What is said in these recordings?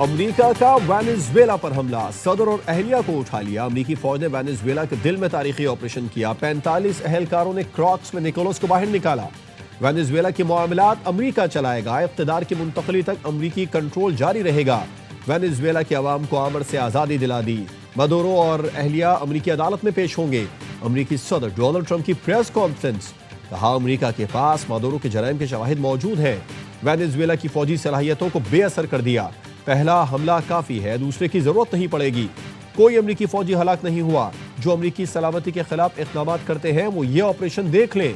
America का Venezuela पर हमला, सदर और अहलिया को उठा लिया। अमेरिकी फौज ने वेनेजुएला के दिल में तारीखी ऑपरेशन किया। 45 अहलकारों ने क्रॉक्स में निकोलस को बाहर निकाला। वेनेजुएला की मामलात अमेरिका चलाएगा। इख्तिदार की मुंतकली तक अमेरिकी कंट्रोल जारी रहेगा। वेनेजुएला की आवाम को आमर से आज़ादी दिला दी। मदुरो और अहलिया अमेरिकी अदालत में पेश होंगे। अमेरिकी सदर डोनाल्ड ट्रंप की प्रेस कॉन्फ्रेंस, कहा अमेरिका के पास मदुरो के जराइम के शवाहिद मौजूद हैं। वेनेजुएला की फौजी सलाहियतों को बेअसर कर दिया। पहला हमला काफी है, दूसरे की जरूरत नहीं पड़ेगी। कोई अमेरिकी फौजी हलाक नहीं हुआ। जो अमेरिकी सलामती के खिलाफ इक़दाम करते हैं वो ये ऑपरेशन देख लें।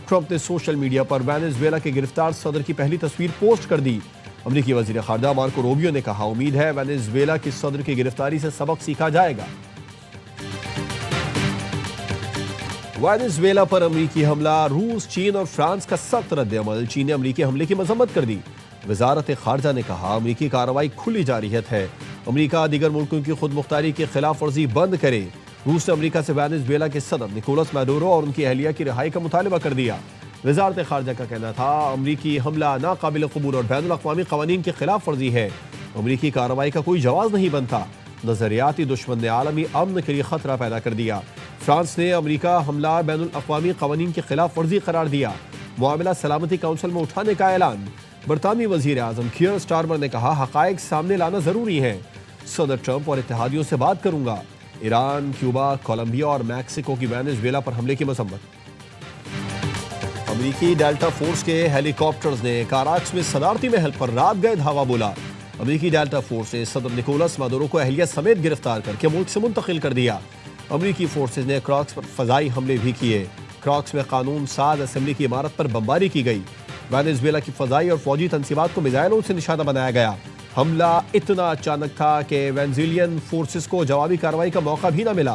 ट्रंप ने सोशल मीडिया पर वेनेजुएला के गिरफ्तार सदर की पहली तस्वीर पोस्ट कर दी। अमेरिकी वज़ीर ख़ारजा मार्को रूबियो ने कहा, उम्मीद है वेनेजुएला की सदर की गिरफ्तारी से सबक सीखा जाएगा। वेनेजुएला पर अमेरिकी हमला, रूस, चीन और फ्रांस का सख्त रद्द-ए-अमल। चीन ने अमेरिकी हमले की मजम्मत कर दी। वजारत खारजा ने कहा, अमेरिकी कार्रवाई खुली जारियत है। अमेरिका दीगर मुल्कों की खुद मुख्तारी की खिलाफ वर्जी बंद करे। रूस ने अमेरिका से वेनेजुएला के सदर निकोलस मैडुरो और उनकी अहलिया की रिहाई का मुतालबा कर दिया। वजारत खारजा का कहना था, अमेरिकी हमला नाकाबिल कबूल और बैनुल अक़वामी क़वानीन की खिलाफ वर्जी है। अमेरिकी कार्रवाई का कोई जवाब नहीं बनता। नजरियाती दुश्मन ने आलमी अमन के लिए खतरा पैदा कर दिया। फ्रांस ने अमेरिका हमला बैनुल अक़वामी क़वानीन की खिलाफ वर्जी करार दिया। मामला सलामती काउंसिल में उठाने का ऐलान। बरतानवी वजीर आजम कियर स्टारमर ने कहा, हक़ाइक़ सामने लाना जरूरी है। सदर ट्रंप और इत्तेहादियों से बात करूंगा। ईरान, क्यूबा, कोलंबिया और मैक्सिको की वेनेजुएला पर हमले की मजम्मत। अमेरिकी डेल्टा फोर्स के हेलीकॉप्टर्स ने काराच में सदारती महल पर रात गए धावा बोला। अमेरिकी डेल्टा फोर्स ने सदर निकोलस मैडुरो को अहलिया समेत गिरफ्तार करके मुल्क से मुंतकिल कर दिया। अमेरिकी फोर्सेज ने क्रॉक्स पर फजाई हमले भी किए। क्रॉक्स में कानून साज असेंबली की इमारत पर बमबारी की गई। वेनेजुएला की फजाई और फौजी तंसीबात को मिसाइलों से निशाना बनाया गया। हमला इतना अचानक था कि वेनेजुएलियन फोर्सेस को जवाबी कार्रवाई का मौका भी न मिला।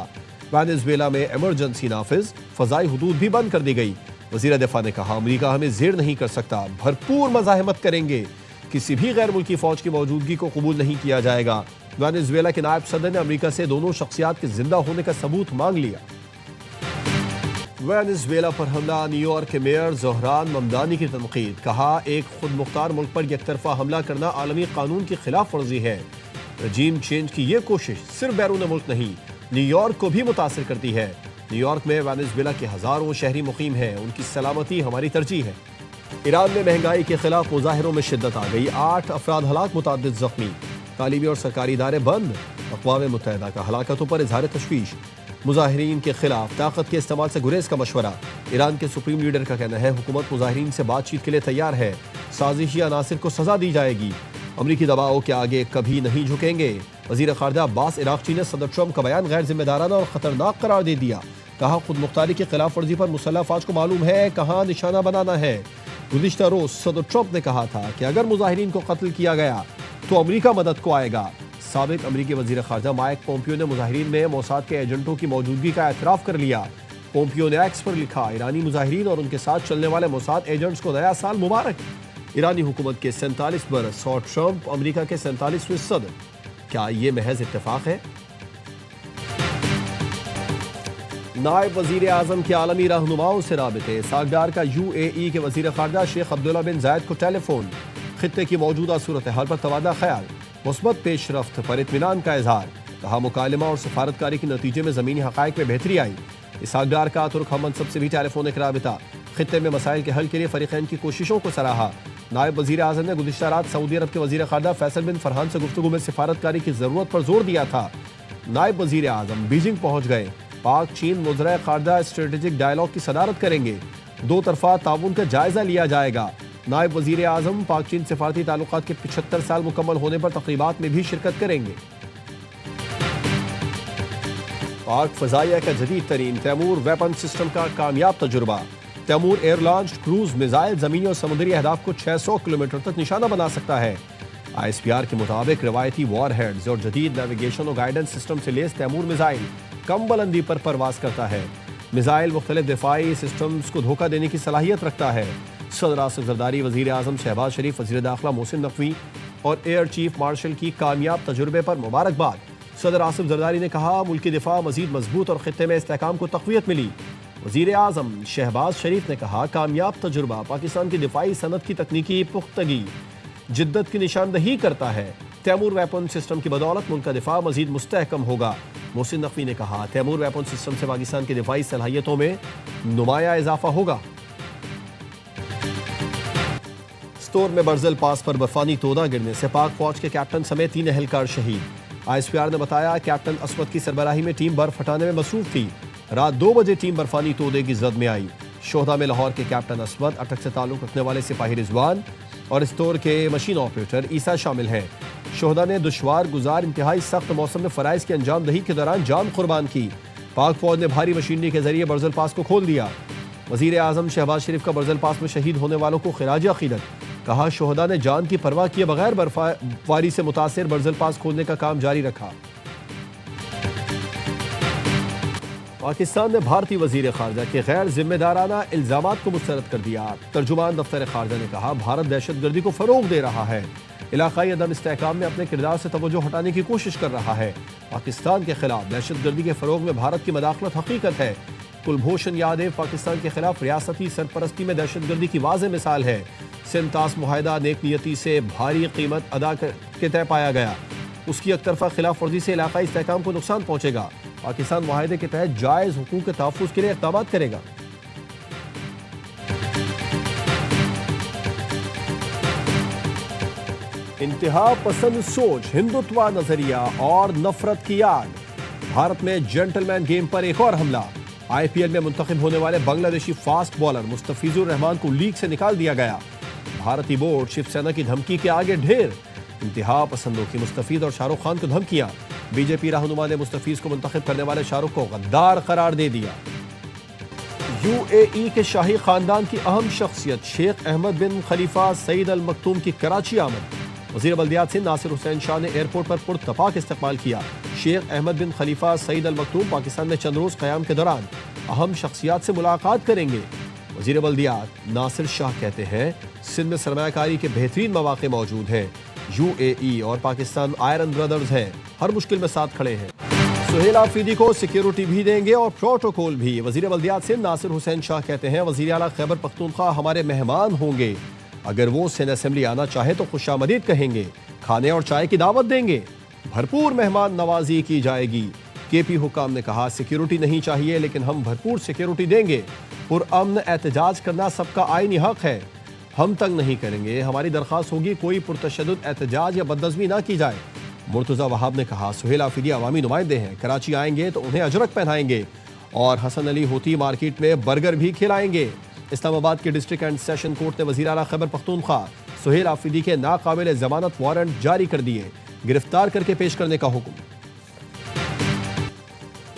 वेनेजुएला में इमरजेंसी नाफिज, फजाई हुदूद भी बंद कर दी गई। वज़ीर दिफा ने कहा, अमेरिका हमें ज़ेर नहीं कर सकता, भरपूर मज़ाहमत करेंगे। किसी भी गैर मुल्की फौज की मौजूदगी को कबूल नहीं किया जाएगा। वेनेजुएला के नायब सदर ने अमेरिका से दोनों शख्सियात के जिंदा होने का सबूत मांग लिया। वेनेजुएला पर हमला, न्यूयॉर्क के मेयर ज़ोहरान ममदानी की तनकीद, कहा एक खुद मुख्तार मुल्क पर एकतरफा हमला करना आलमी कानून की खिलाफ वर्जी है। रजीम चेंज की यह कोशिश सिर्फ बैरून मुल्क नहीं, न्यूयॉर्क को भी मुतासर करती है। न्यूयॉर्क में वेनेजुएला के हजारों शहरी मुकीम हैं, उनकी सलामती हमारी तरजीह है। ईरान में महंगाई के खिलाफ मुजाहिरों में शिद्दत आ गई। 8 अफराद हलाक, मुतअद्दिद जख्मी। तालीमी और सरकारी इदारे बंद। अक़वाम मुत्तहिदा का हलाकतों पर इजहार तशवीश। मुजाहिरीन के खिलाफ ताकत के इस्तेमाल से गुरेज का मशवरा। ईरान के सुप्रीम लीडर का कहना है, हुकूमत मुजाहिरीन से बातचीत के लिए तैयार है। साजिशी अनासिर को सजा दी जाएगी। अमरीकी दबाव के आगे कभी नहीं झुकेंगे। वज़ीर ख़ारजा अब्बास इराक़ची ने सदर ट्रंप का बयान गैर जिम्मेदाराना और ख़तरनाक करार दे दिया। कहा, खुद मुख्तारी की खिलाफ वर्जी पर मुसल्लह फ़ौज को मालूम है कहाँ निशाना बनाना है। गुज़िश्ता रोज़ सदर ट्रंप ने कहा था कि अगर मुजाहिरीन को कत्ल किया गया तो अमरीका मदद को आएगा। साबिक अमरीकी वज़ीर ख़ारजा माइक पोम्पियो ने मुजाहिरीन में मोसाद के एजेंटों की मौजूदगी का एतराफ़ कर लिया। पोम्पियो ने एक्स पर लिखा, ईरानी मुजाहिरीन और उनके साथ चलने वाले मोसाद एजेंट्स को नया साल मुबारक। ईरानी हुकूमत के 47 बरस और ट्रंप अमरीका के 47वें सदर, क्या ये महज इत्तेफाक है? नायब वज़ीर आज़म के आलमी रहनुमाओं से राबिते। सागदार का UAE के वज़ीर ख़ारजा शेख अब्दुल्ला बिन ज़ायद को टेलीफोन। खित्ते की मौजूदा सूरत हाल पर तबादला ख्याल, मुस्बत पेशरफ्त पर इत्मीनान का इजहार। कहा, मुकालमा और सफारतकारी के नतीजे में ज़मीनी हक़ाइक़ में बेहतरी आई। इसाकडार का तुर्क हम मनसब से भी टेलीफोनिक राबिता। खित्ते में मसाइल के हल के लिए फ़रीक़ैन की कोशिशों को सराहा। नायब वज़ीर आज़म ने गुज़िश्ता रात सऊदी अरब के वज़ीर ख़ारजा फैसल बिन फरहान से गुफ्तगू में सफारतकारी की ज़रूरत पर जोर दिया था। नायब वज़ीर आज़म बीजिंग पहुँच गए। पाक चीन मुज़रा ख़ारजा स्ट्रेटेजिक डायलॉग की सदारत करेंगे। दो तरफ़ा ताउन का जायज़ा लिया जाएगा। नायब वज़ीर आज़म पाक चीन सिफारती ताल्लुकात के 75 साल मुकम्मल होने पर तक़रीबात में भी शिरकत करेंगे। पाक फ़ज़ाइया का जदीद तरीन तैमूर वेपन सिस्टम का कामयाब तजुर्बा। Taimur air launch cruise missile ज़मीनी और समुद्री अहदाफ को 600 किलोमीटर तक निशाना बना सकता है। ISPR के मुताबिक रवायती वॉर हेड्स और जदीद नेविगेशन और गाइडेंस सिस्टम से लेस तैमूर मिसाइल कम बुलंदी पर परवाज करता है। मिसाइल मुख्तलिफ दिफाई सिस्टम्स को धोखा देने की सलाहियत रखता है। सदर आसिफ जरदारी, वज़ीर आज़म शहबाज शरीफ, वज़ीर दाखिला मोहसिन नकवी और एयर चीफ मार्शल की कामयाब तजुर्बे पर मुबारकबाद। सदर आसिफ जरदारी ने कहा, मुल्की दिफा मज़ीद मजबूत और खित्ते में इस्तेहकाम को तक़वियत मिली। वज़ीर आज़म शहबाज शरीफ ने कहा, कामयाब तजुर्बा पाकिस्तान की दिफाई सनत की तकनीकी पुख्तगी जिद्दत की निशानदही करता है। तैमूर वेपन सिस्टम की बदौलत मुल्क का दिफा मजीद मुस्तहकम होगा। मोहसिन नकवी ने कहा, तैमूर वेपन सिस्टम से पाकिस्तान की दिफाई सलाहियतों में नुमाया इजाफा होगा। स्टोर में बर्जल पास पर बर्फानी तोदा गिरने से पाक फौज के कैप्टन समेत 3 एहलकार शहीद। ISPR ने बताया, कैप्टन असवद की सरबराही में टीम बर्फ हटाने में मसरूफ थी। रात 2 बजे टीम बर्फानी तोदे की जद में आई। शोहदा में लाहौर के कैप्टन असवद, अटक से ताल्लुक रखने वाले सिपाही रिजवान और स्टोर के मशीन ऑपरेटर ईसा शामिल हैं। शोहदा ने दुश्वार गुजार इंतहाई सख्त मौसम में फराइज की अंजाम दही के दौरान जान कुर्बान की। पाक फौज ने भारी मशीनरी के जरिए बर्जल पास को खोल दिया। वजीर आजम शहबाज शरीफ का बर्जल पास में शहीद होने वालों को खिराज अकीदत। कहा, शोहदा ने जान की परवाह किए बगैर बर्फबारी से मुतासिर बर्जल पास खोलने का काम जारी रखा। पाकिस्तान ने भारतीय वजीर खारजा के गैर जिम्मेदाराना इल्जामात को मुस्तरद कर दिया। तर्जुमान दफ्तर खारजा ने कहा, भारत दहशतगर्दी को फरोग दे रहा है, इलाकाई अदम इस्तेहकाम में अपने किरदार से तवज्जो हटाने की कोशिश कर रहा है। पाकिस्तान के खिलाफ दहशतगर्दी के फरोग में भारत की मदाखलत हकीकत है। कुलभूषण यादव पाकिस्तान के खिलाफ रियासती सरपरस्ती में दहशतगर्दी की वाज़ेह मिसाल है। सिंध तास मुआहदा नेक नियती से भारी कीमत अदा के तय पाया गया। उसकी एकतरफा खिलाफ वर्जी से इलाकाई इस्तेहकाम को नुकसान पहुंचेगा। पाकिस्तान मुआहदे के तहत जायज हुकूक के तहफ़्फ़ुज़ के लिए इक़दाम करेगा। इंतहा पसंद सोच, हिंदुत्व नजरिया और नफरत की आग। भारत में जेंटलमैन गेम पर एक और हमला। IPL में मुंतखब होने वाले बांग्लादेशी फास्ट बॉलर मुस्तफिजुर रहमान को लीग से निकाल दिया गया। भारतीय बोर्ड शिवसेना की धमकी के आगे ढेर। इंतहा पसंदों की मुस्तफिज और शाहरुख खान को धमकियां। बीजेपी रहनुमा ने मुस्तफिज को मुंतखब करने वाले शाहरुख को गद्दार करार दे दिया। UAE के शाही खानदान की अहम शख्सियत शेख अहमद बिन खलीफा सईद अल मखतूम की कराची आमद। वज़ीर बल्दियात सिंध नासिर हुसैन शाह ने एयरपोर्ट पर पुरतपाक इस्तकबाल किया। शेख अहमद बिन खलीफा सईद अल मखतूम पाकिस्तान में चंद रोज़ क़याम के दौरान अहम शख्सियात से मुलाकात करेंगे। वज़ीर बल्दियात नासिर शाह कहते हैं, सिंध में सरमायाकारी के बेहतरीन मौक़े मौजूद हैं। UAE और पाकिस्तान आयरन ब्रदर्स हैं, हर मुश्किल में साथ खड़े हैं। सुहेल आफरीदी को सिक्योरिटी भी देंगे और प्रोटोकॉल भी। वज़ीर बल्दियात सिंध नासिर हुसैन शाह कहते हैं, वज़ीर आला खैबर पख्तूनख्वा हमारे मेहमान होंगे। अगर वो सिंध असेंबली आना चाहे तो खुशामदीद कहेंगे, खाने और चाय की दावत देंगे, भरपूर मेहमान नवाजी की जाएगी। KP हुकाम ने कहा, सिक्योरिटी नहीं चाहिए लेकिन हम भरपूर सिक्योरिटी देंगे। पुरअमन एहतजाज करना सबका आईनी हक है, हम तंग नहीं करेंगे। हमारी दरख्वास्त होगी कोई पुरतशद्दुद एहतजाज या बदनज़मी ना की जाए। मुर्तज़ा वहाब ने कहा, सुहेल आफरीदी अवामी नुमाइंदे हैं, कराची आएंगे तो उन्हें अजरक पहनाएंगे और हसन अली होती मार्केट में बर्गर भी खिलाएंगे। इस्लामाबाद के डिस्ट्रिक्ट एंड सेशन कोर्ट ने वज़ीर आला खैबर पख्तूनख्वा सुहेल आफरीदी के नाकाबिल ज़मानत वारंट जारी कर दिए, गिरफ्तार करके पेश करने का हुक्म।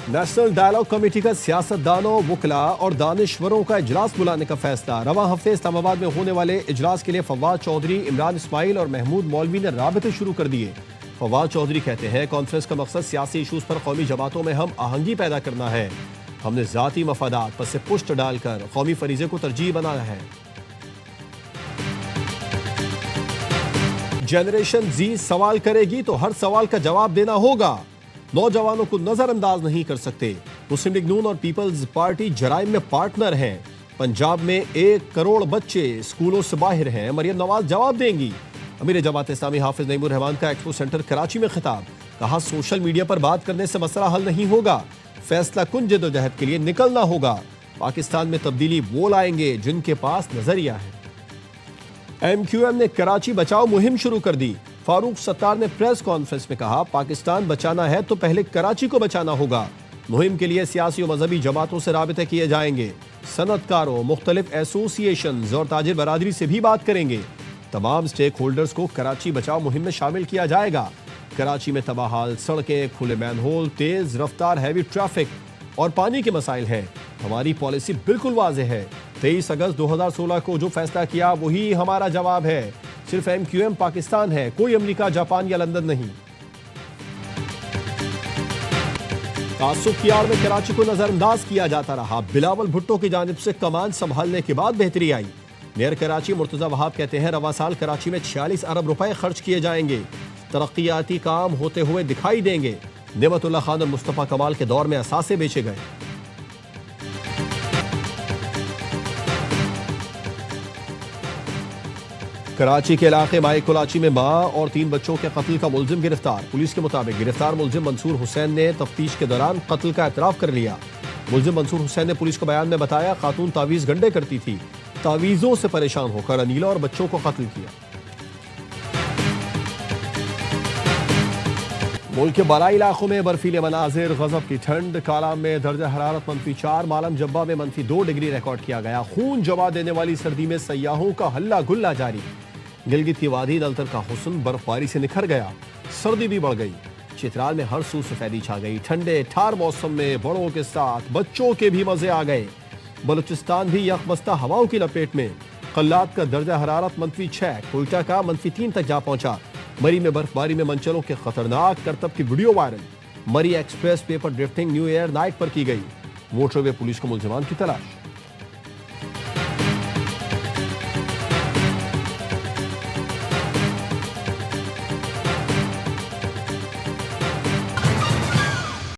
नेशनल डायलॉग कमेटी का सियासतदानों, वुकला और दानिश्वरों का इजलास बुलाने का फैसला। रवां हफ्ते इस्लामाबाद में होने वाले इजलास के लिए फवाद चौधरी, इमरान इस्माइल और महमूद मौलवी ने राबते शुरू कर दिए। फवाद चौधरी कहते हैं, कॉन्फ्रेंस का मकसद सियासी इशूज़ पर कौमी जमातों में हम आहंगी पैदा करना है। हमने ज़ाती मफादात पर से पुष्ट डालकर कौमी फरीज़े को तरजीह बनाया है। जनरेशन Z सवाल करेगी तो हर सवाल का जवाब देना होगा। नौजवानों को नजरअंदाज नहीं कर सकते। मुस्लिम लीग नून और पीपल्स पार्टी जराइम में पार्टनर हैं। पंजाब में 1 करोड़ बच्चे स्कूलों से बाहर हैं, मरियम नवाज जवाब देंगी। अमीर जमात इस्लामी हाफिज नईमुर रहमान का एक्सपो सेंटर कराची में खिताब। कहा, सोशल मीडिया पर बात करने से मसला हल नहीं होगा, फैसला कुन जद्दोजहद के लिए निकलना होगा। पाकिस्तान में तब्दीली वो लाएंगे जिनके पास नजरिया है। MQM ने कराची बचाओ मुहिम शुरू कर दी। फारूक सत्तार ने प्रेस कॉन्फ्रेंस में कहा, पाकिस्तान बचाना है तो पहले कराची को बचाना होगा। मुहिम के लिए सियासी और मजहबी जमातों से राबिते किए जाएंगे। सनतकारों, मुख्तलिफ एसोसिएशंस और ताजिर बरादरी से भी बात करेंगे। तमाम स्टेक होल्डर्स को कराची बचाओ मुहिम में शामिल किया जाएगा। कराची में तबाहाल सड़कें, खुले मैनहोल, तेज रफ्तार हैवी ट्रैफिक और पानी के मसाइल हैं। हमारी पॉलिसी बिल्कुल वाज़ेह है। 23 अगस्त 2016 को जो फैसला किया वही हमारा जवाब है। सिर्फ MQM पाकिस्तान है, कोई अमेरिका, जापान या लंदन नहीं। तासुब की आड़ में कराची को नजरअंदाज किया जाता रहा। बिलावल भुट्टो की जानिब से कमान संभालने के बाद बेहतरी आई। मेयर कराची मुर्तज़ा वहाब कहते हैं, रवा साल कराची में 46 अरब रुपए खर्च किए जाएंगे। तरक्याती काम होते हुए दिखाई देंगे। नेमतुल्लाह खान और मुस्तफ़ा कमाल के दौर में असासे बेचे गए। कराची के इलाके माई कोलाची में मां और 3 बच्चों के कत्ल का मुलजिम गिरफ्तार। पुलिस के मुताबिक गिरफ्तार मुलजिम मंसूर हुसैन ने तफ्तीश के दौरान कत्ल का एतराफ कर लिया। मुलजिम मंसूर हुसैन ने पुलिस को बयान में बताया, खातून तावीज गंडे करती थी, तावीजों से परेशान होकर अनीला और बच्चों को कत्ल किया। मुल्क के बराई इलाकों में बर्फीले मनाजिर, गजब की ठंड। कालाम में दर्जा हरारत -4, मालम जब्बा में -2 डिग्री रिकॉर्ड किया गया। खून जमा देने वाली सर्दी में सयाहों का हल्ला गुल्ला जारी। गिलगित की वादी नलतर का हुस्न बर्फबारी से निखर गया, सर्दी भी बढ़ गई। चित्राल में हर सू सफेदी छा गई। ठंडे ठार मौसम में बड़ों के साथ बच्चों के भी मजे आ गए। बलूचिस्तान भी यकबस्ता हवाओं की लपेट में। कल्लात का दर्जा हरारत -6, कोयटा का -3 तक जा पहुंचा। मरी में बर्फबारी में मंचलों के खतरनाक करतब की वीडियो वायरल। मरी express paper drifting new year night पर की गई। मोटरवे पुलिस को मुलजिमान की तलाश।